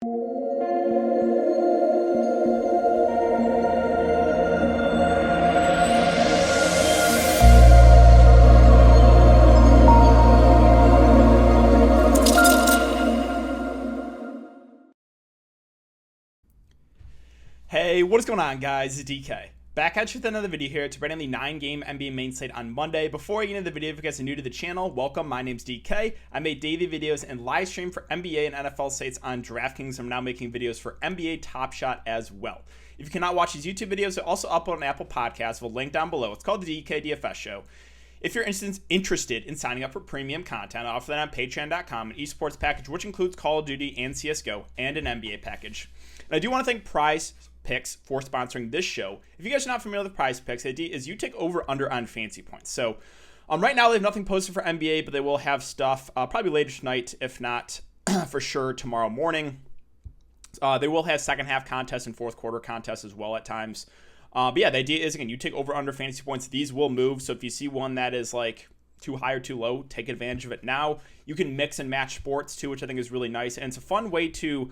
Hey, what is going on, guys? It's DK. Back at you with another video here to break down the 9-game NBA main slate on Monday. Before I get into the video, if you guys are new to the channel, welcome. My name's DK. I make daily videos and live stream for NBA and NFL slates on Draftkings. I'm now making videos for NBA Top Shot as well. If you cannot watch these YouTube videos, I also upload an Apple Podcast with a link down below. It's called the DKDFS Show. If you're interested in signing up for premium content, I offer that on patreon.com, an esports package, which includes Call of Duty and CSGO, and an NBA package. And I do want to thank Prize Picks for sponsoring this show. If you guys are not familiar with Prize Picks, the idea is you take over/under on fantasy points. So right now they have nothing posted for NBA, but they will have stuff probably later tonight, if not for sure tomorrow morning. They will have second half contests and fourth quarter contests as well at times. But yeah, the idea is, again, you take over/under fantasy points. These will move. So if you see one that is like too high or too low, take advantage of it now. You can mix and match sports too, which I think is really nice. And it's a fun way to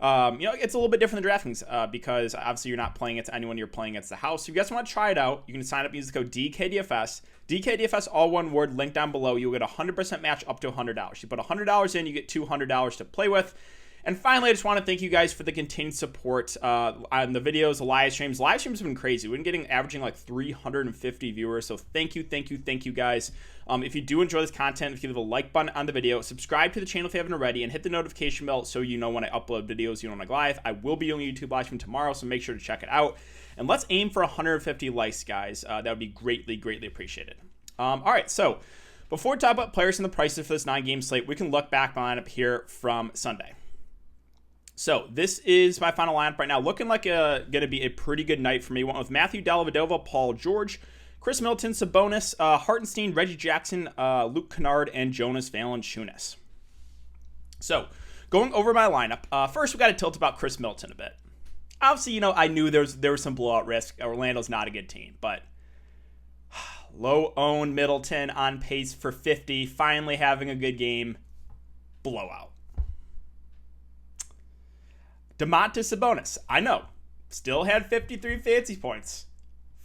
it's a little bit different than DraftKings because obviously you're not playing against anyone, you're playing against the house. So if you guys want to try it out, you can sign up and use the code DKDFS. DKDFS, all one word, link down below. You'll get a 100% match up to $100. You put $100 in, you get $200 to play with. And finally, I just want to thank you guys for the continued support on the videos, the live streams. Live streams have been crazy. We've been averaging like 350 viewers. So thank you guys. If you do enjoy this content, if you leave a like button on the video, subscribe to the channel if you haven't already, and hit the notification bell so you know when I upload videos, you know when I go live. I will be doing a YouTube live stream tomorrow, so make sure to check it out. And let's aim for 150 likes, guys. That would be greatly appreciated. All right, so before we talk about players and the prices for this 9-game slate, we can look back my lineup here from Sunday. So this is my final lineup right now. Looking like going to be a pretty good night for me. Went with Matthew Dellavedova, Paul George, Chris Middleton, Sabonis, Hartenstein, Reggie Jackson, Luke Kennard, and Jonas Valanciunas. So going over my lineup, first we got to tilt about Chris Middleton a bit. Obviously, I knew there was some blowout risk. Orlando's not a good team, but low-owned Middleton on pace for 50, finally having a good game, blowout. Domantas Sabonis, I know, still had 53 fantasy points.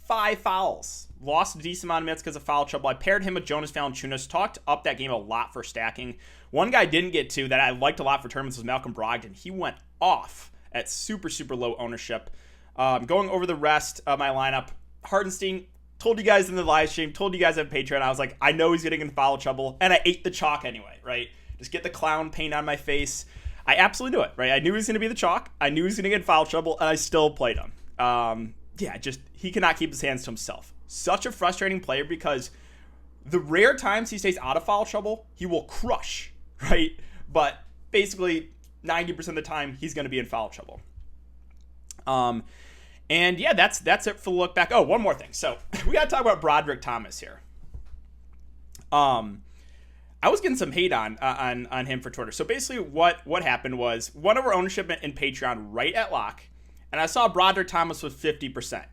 5 fouls. Lost a decent amount of minutes because of foul trouble. I paired him with Jonas Valanciunas. Talked up that game a lot for stacking. One guy I didn't get to that I liked a lot for tournaments was Malcolm Brogdon. He went off at super low ownership. Going over the rest of my lineup, Hartenstein, told you guys in the live stream, told you guys on Patreon, I was like, I know he's getting in foul trouble, and I ate the chalk anyway, right? Just get the clown paint on my face. I absolutely knew it, right? I knew he was going to be the chalk. I knew he was going to get in foul trouble, and I still played him. He cannot keep his hands to himself. Such a frustrating player because the rare times he stays out of foul trouble, he will crush, right? But basically 90% of the time, he's going to be in foul trouble. And yeah, that's it for the look back. Oh, one more thing. So we got to talk about Broderick Thomas here. I was getting some hate on him for Twitter. So basically what happened was one of our ownership in Patreon right at lock, and I saw Broderick Thomas with 50%.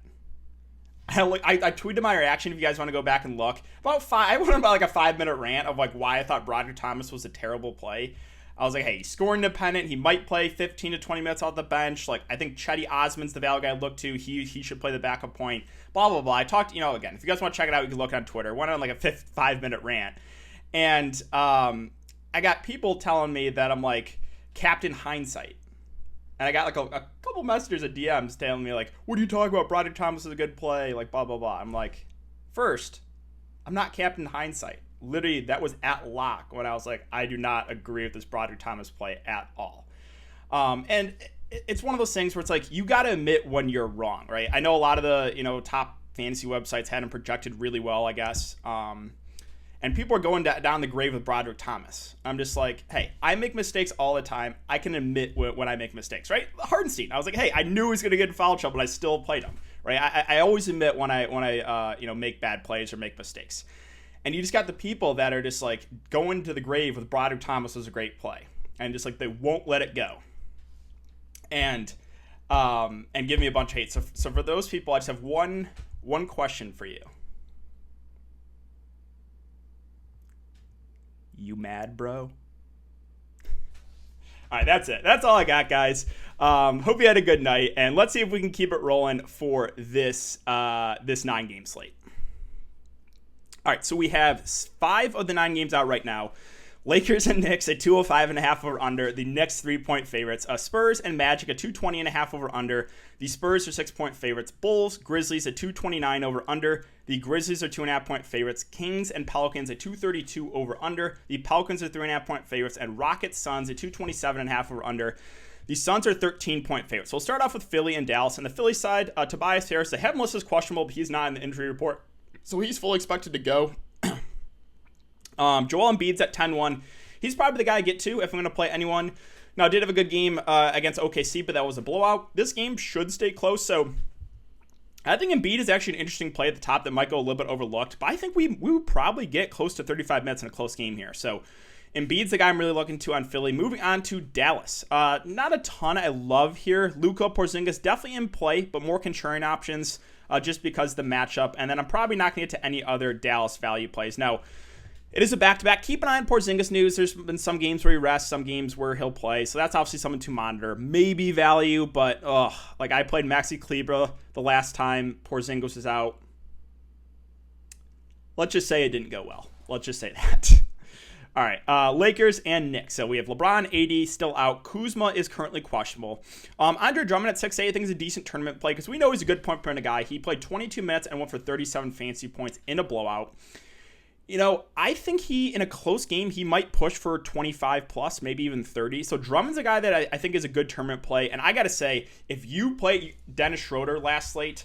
I tweeted my reaction if you guys want to go back and look. I went about like a 5-minute rant of like why I thought Broderick Thomas was a terrible play. I was like, hey, he's scoring dependent. He might play 15 to 20 minutes off the bench. Like, I think Chetty Osman's the value guy I look to. He should play the backup point. Blah, blah, blah. I talked, again, if you guys want to check it out, you can look on Twitter. Went on like a 5-minute rant. And I got people telling me that I'm like Captain Hindsight. And I got like a couple messages of DMs telling me like, what are you talking about? Broderick Thomas is a good play. Like, blah, blah, blah. I'm like, first, I'm not Captain Hindsight. Literally, that was at lock when I was like, I do not agree with this Broderick Thomas play at all. And it's one of those things where it's like, you got to admit when you're wrong, right? I know a lot of the, top fantasy websites had him projected really well, I guess. And people are going down the grave with Broderick Thomas. I'm just like, hey, I make mistakes all the time. I can admit when I make mistakes, right? Hartenstein, I was like, hey, I knew he was going to get in foul trouble, but I still played him, right? I always admit when I make bad plays or make mistakes. And you just got the people that are just like going to the grave with Broderick Thomas was a great play, and just like they won't let it go, and give me a bunch of hate. So for those people, I just have one question for you. You mad, bro? All right, that's it. That's all I got, guys. Hope you had a good night, and let's see if we can keep it rolling for this 9-game slate. All right, so we have 5 of the 9 games out right now. Lakers and Knicks at 205.5 over under. The Knicks 3-point favorites. Spurs and Magic at 220.5 over under. The Spurs are 6-point favorites. Bulls, Grizzlies at 229 over under. The Grizzlies are 2.5-point favorites. Kings and Pelicans at 232 over under. The Pelicans are 3.5-point favorites. And Rockets, Suns at 227.5 over under. The Suns are 13-point favorites. So we'll start off with Philly and Dallas. On the Philly side, Tobias Harris, they have him listed as questionable, but he's not in the injury report. So he's fully expected to go. Joel Embiid's at 10-1. He's probably the guy I get to if I'm going to play anyone. Now, I did have a good game against OKC, but that was a blowout. This game should stay close, so I think Embiid is actually an interesting play at the top that might go a little bit overlooked, but I think we would probably get close to 35 minutes in a close game here. So Embiid's the guy I'm really looking to on Philly. Moving on to Dallas. Not a ton I love here. Luka, Porzingis definitely in play, but more contrarian options just because of the matchup. And then I'm probably not going to get to any other Dallas value plays. Now, it is a back-to-back. Keep an eye on Porzingis news. There's been some games where he rests, some games where he'll play. So that's obviously something to monitor. Maybe value, but like I played Maxi Kleber the last time Porzingis was out. Let's just say it didn't go well. Let's just say that. All right, Lakers and Knicks. So we have LeBron, AD still out. Kuzma is currently questionable. Andre Drummond at 6'8", I think is a decent tournament play because we know he's a good point per minute guy. He played 22 minutes and went for 37 fantasy points in a blowout. You know, I think in a close game, he might push for 25 plus, maybe even 30. So Drummond's a guy that I think is a good tournament play. And I got to say, if you play Dennis Schroeder last slate,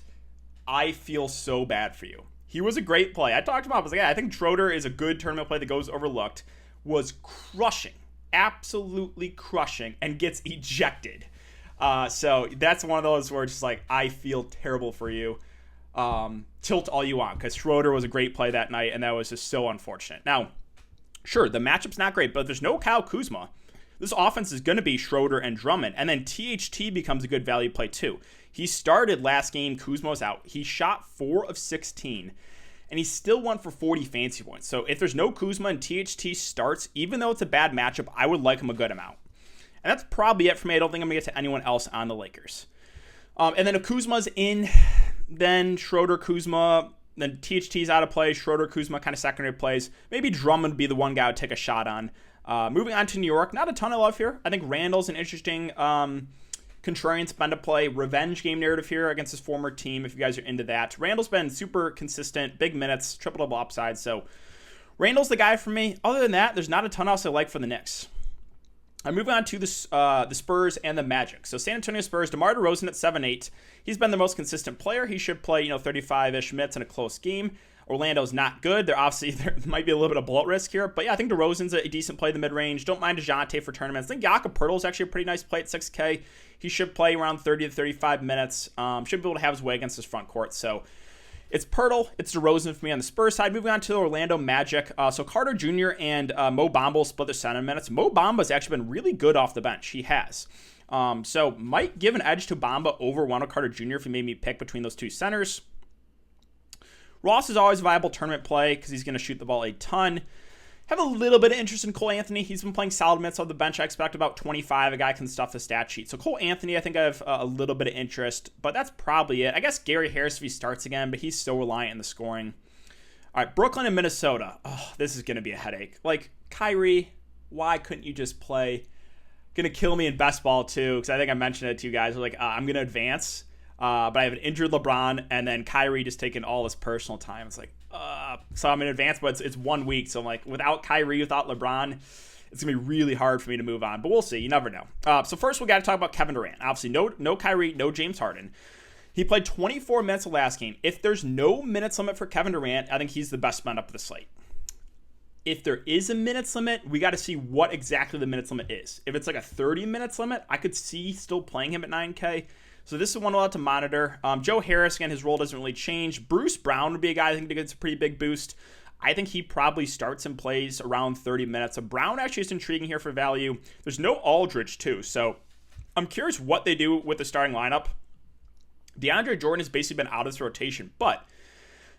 I feel so bad for you. He was a great play. I talked to him about it. I was like, yeah, I think Schroeder is a good tournament play that goes overlooked. Was crushing, absolutely crushing, and gets ejected. So that's one of those where it's just like, I feel terrible for you. Tilt all you want, because Schroeder was a great play that night, and that was just so unfortunate. Now, sure, the matchup's not great, but there's no Kyle Kuzma. This offense is going to be Schroeder and Drummond, and then THT becomes a good value play too. He started last game, Kuzma was out. He shot 4 of 16, and he still won for 40 fantasy points. So if there's no Kuzma and THT starts, even though it's a bad matchup, I would like him a good amount. And that's probably it for me. I don't think I'm going to get to anyone else on the Lakers. And then if Kuzma's in, then Schroeder, Kuzma, then THT's out of play. Schroeder, Kuzma, kind of secondary plays. Maybe Drummond would be the one guy I would take a shot on. Moving on to New York, not a ton of love here. I think Randall's an interesting contrarian spend to play. Revenge game narrative here against his former team, if you guys are into that. Randall's been super consistent, big minutes, triple-double upside. So Randall's the guy for me. Other than that, there's not a ton else I like for the Knicks. I'm moving on to the Spurs and the Magic. So San Antonio Spurs, DeMar DeRozan at 7'8". He's been the most consistent player. He should play, 35-ish minutes in a close game. Orlando's not good. There might be a little bit of bloat risk here. But yeah, I think DeRozan's a decent play in the mid-range. Don't mind DeJounte for tournaments. I think Jakob Poeltl's actually a pretty nice play at 6K. He should play around 30 to 35 minutes. Should be able to have his way against his front court. So it's Poeltl, it's DeRozan for me on the Spurs side. Moving on to the Orlando Magic. So Carter Jr. and Mo Bamba will split their center minutes. Mo Bamba's actually been really good off the bench. He has. So might give an edge to Bamba over Wendell Carter Jr. if he made me pick between those two centers. Ross is always a viable tournament play because he's going to shoot the ball a ton. Have a little bit of interest in Cole Anthony. He's been playing solid minutes off the bench. I expect about 25. A guy can stuff the stat sheet. So Cole Anthony, I think I have a little bit of interest, but that's probably it. I guess Gary Harris if he starts again, but he's still reliant on the scoring. All right, Brooklyn and Minnesota. Oh, this is going to be a headache. Like, Kyrie, why couldn't you just play? Going to kill me in best ball, too, because I think I mentioned it to you guys. Like, I'm going to advance, but I have an injured LeBron, and then Kyrie just taking all his personal time. It's like, so I'm in advance, but it's 1 week. So I'm like, without Kyrie, without LeBron, it's going to be really hard for me to move on. But we'll see. You never know. So first, we got to talk about Kevin Durant. Obviously, no Kyrie, no James Harden. He played 24 minutes the last game. If there's no minutes limit for Kevin Durant, I think he's the best spend up of the slate. If there is a minutes limit, we got to see what exactly the minutes limit is. If it's like a 30 minutes limit, I could see still playing him at 9K. So this is one we'll have to monitor. Joe Harris, again, his role doesn't really change. Bruce Brown would be a guy I think that gets a pretty big boost. I think he probably starts and plays around 30 minutes. So Brown actually is intriguing here for value. There's no Aldridge, too. So I'm curious what they do with the starting lineup. DeAndre Jordan has basically been out of this rotation, but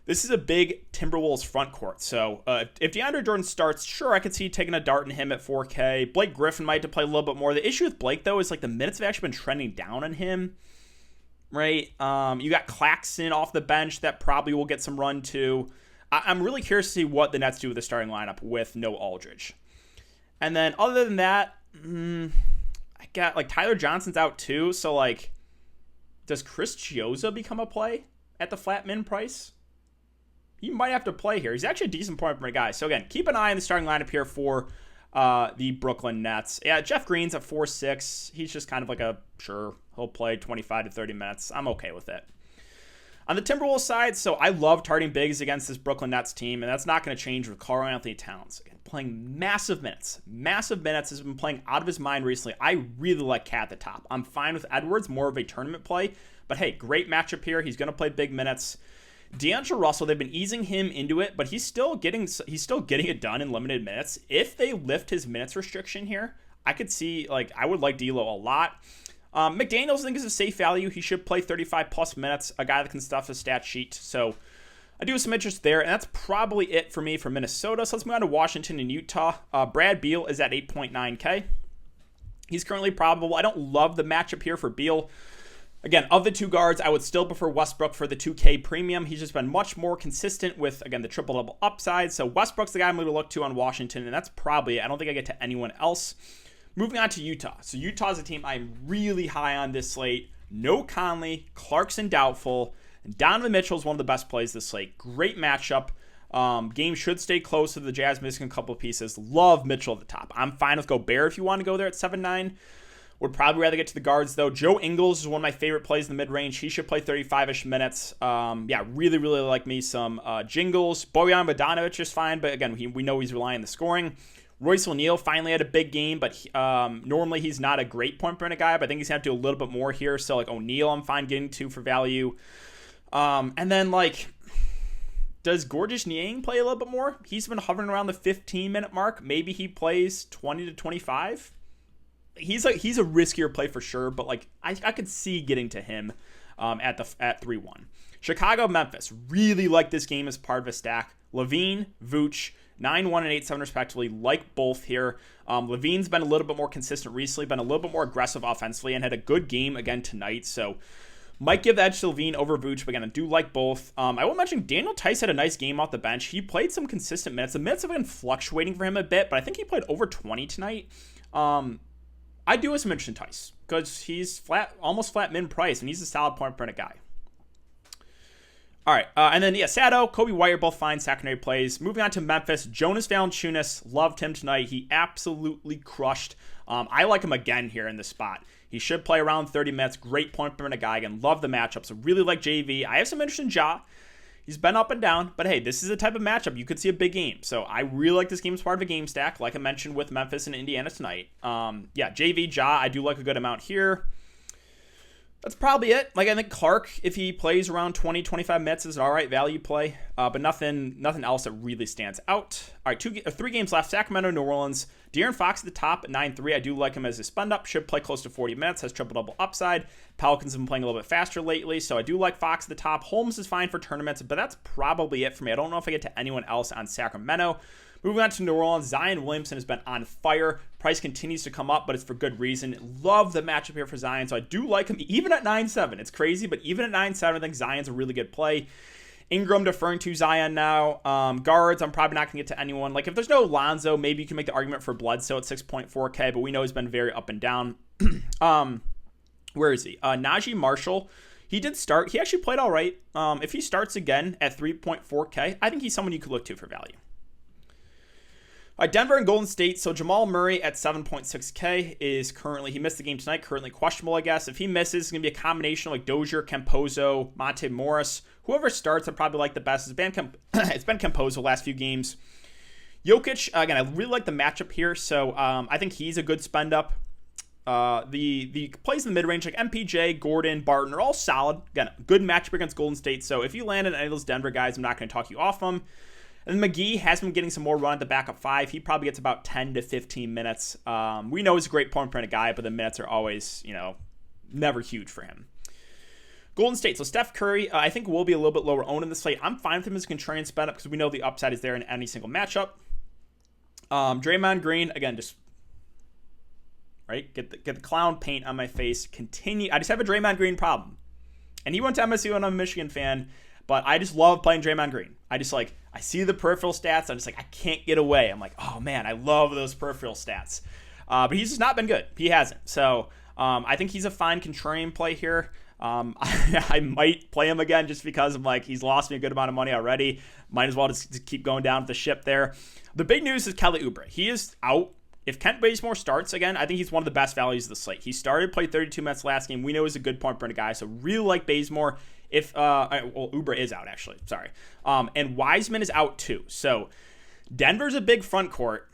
This is a big Timberwolves front court. So if DeAndre Jordan starts, sure, I could see taking a dart in him at 4K. Blake Griffin might have to play a little bit more. The issue with Blake, though, is like the minutes have actually been trending down on him, right? You got CLAXTON off the bench that probably will get some run too. I'm really curious to see what the Nets do with the starting lineup with no Aldridge. And then other than that, I got like Tyler Johnson's out too. So like, does Chris Chioza become a play at the flat min price? He might have to play here. He's actually a decent point per guy. So again, keep an eye on the starting lineup here for the Brooklyn Nets. Yeah, Jeff Green's at 4.6. He's just kind of like sure, he'll play 25 to 30 minutes. I'm okay with it. On the Timberwolves side, so I love targeting bigs against this Brooklyn Nets team, and that's not going to change with Karl-Anthony Towns. Again, playing massive minutes. Massive minutes, has been playing out of his mind recently. I really like Cat at the top. I'm fine with Edwards, more of a tournament play. But hey, great matchup here. He's going to play big minutes. D'Angelo Russell, they've been easing him into it, but he's still getting it done in limited minutes. If they lift his minutes restriction here, I could see, like, I would like D'Lo a lot. McDaniels, I think, is a safe value. He should play 35 plus minutes, a guy that can stuff his stat sheet. So I do have some interest there, and that's probably it for me for Minnesota. So let's move on to Washington and Utah. Brad Beal is at 8.9K. He's currently probable. I don't love the matchup here for Beal. Again, of the two guards, I would still prefer Westbrook for the 2K premium. He's just been much more consistent with, again, the triple-double upside. So Westbrook's the guy I'm going to look to on Washington, and that's probably it. I don't think I get to anyone else. Moving on to Utah. So Utah's a team I'm really high on this slate. No Conley, Clarkson doubtful, and Donovan Mitchell is one of the best plays this slate. Great matchup. Game should stay close to the Jazz missing a couple of pieces. Love Mitchell at the top. I'm fine with Gobert if you want to go there at 7.9. Would probably rather get to the guards, though. Joe Ingles is one of my favorite plays in the mid-range. He should play 35-ish minutes. Yeah, really, really like me some Jingles. Bojan Bogdanovic is fine, but again, we know he's relying on the scoring. Royce O'Neal finally had a big game, but normally he's not a great point per minute guy, but I think he's going to have to do a little bit more here. So, like, O'Neal I'm fine getting to for value. And then, like, does Gorgeous Niang play a little bit more? He's been hovering around the 15-minute mark. Maybe he plays 20 to 25. He's a riskier play for sure, but like I could see getting to him at 3-1. Chicago, Memphis. Really like this game as part of a stack. Levine, Vooch, 9-1 and 8-7 respectively. Like both here. Levine's been a little bit more consistent recently, been a little bit more aggressive offensively, and had a good game again tonight. So might give the edge to Levine over Vooch, but again, I do like both. I will mention Daniel Tice had a nice game off the bench. He played some consistent minutes. The minutes have been fluctuating for him a bit, but I think he played over 20 tonight. I do have some interest in Tice because he's almost flat min price, and he's a solid point per minute guy. All right, and then, yeah, Sato, Kobe White are both fine secondary plays. Moving on to Memphis, Jonas Valanciunas, loved him tonight. He absolutely crushed. I like him again here in this spot. He should play around 30 minutes. Great point per minute guy. Again, love the matchup, so really like JV. I have some interest in Ja. He's been up and down, but hey, this is a type of matchup. You could see a big game. So I really like this game as part of a game stack, like I mentioned with Memphis and Indiana tonight. Yeah, JV, Ja, I do like a good amount here. That's probably it. Like, I think Clark, if he plays around 20, 25 minutes, is an all right value play, but nothing else that really stands out. All right, 3 games left. Sacramento, New Orleans. De'Aaron Fox at the top at 9.3. I do like him as a spend up. Should play close to 40 minutes. Has triple-double upside. Pelicans have been playing a little bit faster lately, so I do like Fox at the top. Holmes is fine for tournaments, but that's probably it for me. I don't know if I get to anyone else on Sacramento. Moving on to New Orleans, Zion Williamson has been on fire. Price continues to come up, but it's for good reason. Love the matchup here for Zion, so I do like him even at 9.7. It's crazy, but even at 9.7, I think Zion's a really good play. Ingram deferring to Zion now. Guards, I'm probably not going to get to anyone. Like, if there's no Lonzo, maybe you can make the argument for Bledsoe at 6.4K, but we know he's been very up and down. Where is he? Najee Marshall. He did start. He actually played all right. If he starts again at 3.4K, I think he's someone you could look to for value. Denver and Golden State. So Jamal Murray at 7.6K is currently, he missed the game tonight, currently questionable, I guess. If he misses, it's going to be a combination of like Dozier, Campazzo, Monte Morris. Whoever starts, I probably like the best. It's been Campazzo the last few games. Jokic, again, I really like the matchup here, so I think he's a good spend up. The plays in the mid-range, like MPJ, Gordon, Barton, are all solid. Again, good matchup against Golden State, so if you land on any of those Denver guys, I'm not going to talk you off them. And McGee has been getting some more run at the backup 5. He probably gets about 10 to 15 minutes. We know he's a great point per minute guy, but the minutes are always, never huge for him. Golden State. So Steph Curry, I think will be a little bit lower owned in the slate. I'm fine with him as a contrarian spin up because we know the upside is there in any single matchup. Draymond Green, again, just right, get the clown paint on my face. Continue. I just have a Draymond Green problem, and he went to MSU, and I'm a Michigan fan, but I just love playing Draymond Green. I see the peripheral stats. I'm just like, I can't get away. I'm like, oh man, I love those peripheral stats. But he's just not been good. He hasn't. So I think he's a fine contrarian play here. I might play him again just because I'm like, he's lost me a good amount of money already. Might as well just keep going down with the ship there. The big news is Kelly Oubre. He is out. If Kent Bazemore starts again, I think he's one of the best values of the slate. He played 32 minutes last game. We know he's a good point per minute guy, so really like Bazemore. Oubre is out actually. Sorry. And Wiseman is out too. So Denver's a big front court.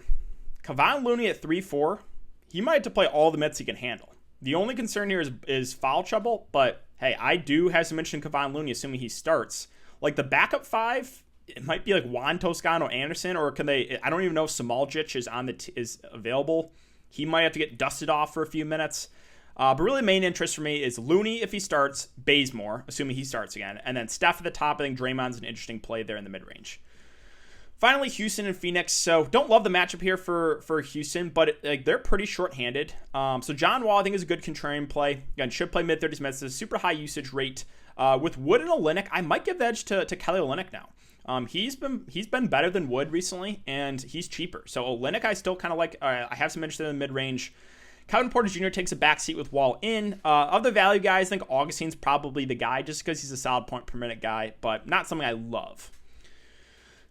KEVON Looney at 3-4. He might have to play all the minutes he can handle. The only concern here is foul trouble, but hey, I do have some mention KEVON Looney, assuming he starts. Like the backup five, it might be like Juan Toscano Anderson, or can they? I don't even know if Samaljic is available. He might have to get dusted off for a few minutes. But really, the main interest for me is Looney if he starts, Bazemore, assuming he starts again, and then Steph at the top. I think Draymond's an interesting play there in the mid range. Finally, Houston and Phoenix. So don't love the matchup here for Houston, but they're pretty short-handed. So John Wall, I think, is a good contrarian play. Again, should play mid-30s minutes. It's a super high usage rate. With Wood and Olynyk, I might give the edge to Kelly Olynyk now. He's been better than Wood recently, and he's cheaper. So Olynyk, I still kind of like. I have some interest in the mid-range. Kevin Porter Jr. takes a backseat with Wall in. Of the value guys, I think Augustine's probably the guy just because he's a solid point per minute guy, but not something I love.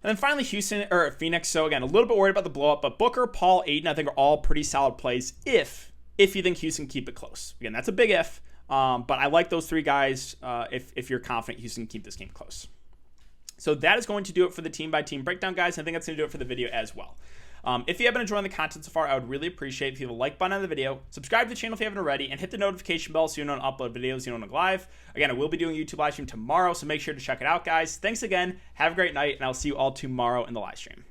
And then finally, Phoenix. So again, a little bit worried about the blow-up, but Booker, Paul, Ayton, I think are all pretty solid plays if you think Houston can keep it close. Again, that's a big if, but I like those three guys if you're confident Houston can keep this game close. So that is going to do it for the team-by-team breakdown, guys. I think that's going to do it for the video as well. If you have been enjoying the content so far, I would really appreciate if you hit the like button on the video, subscribe to the channel if you haven't already, and hit the notification bell so you don't upload videos you don't know live. Again, I will be doing a YouTube live stream tomorrow, so make sure to check it out, guys. Thanks again. Have a great night, and I'll see you all tomorrow in the live stream.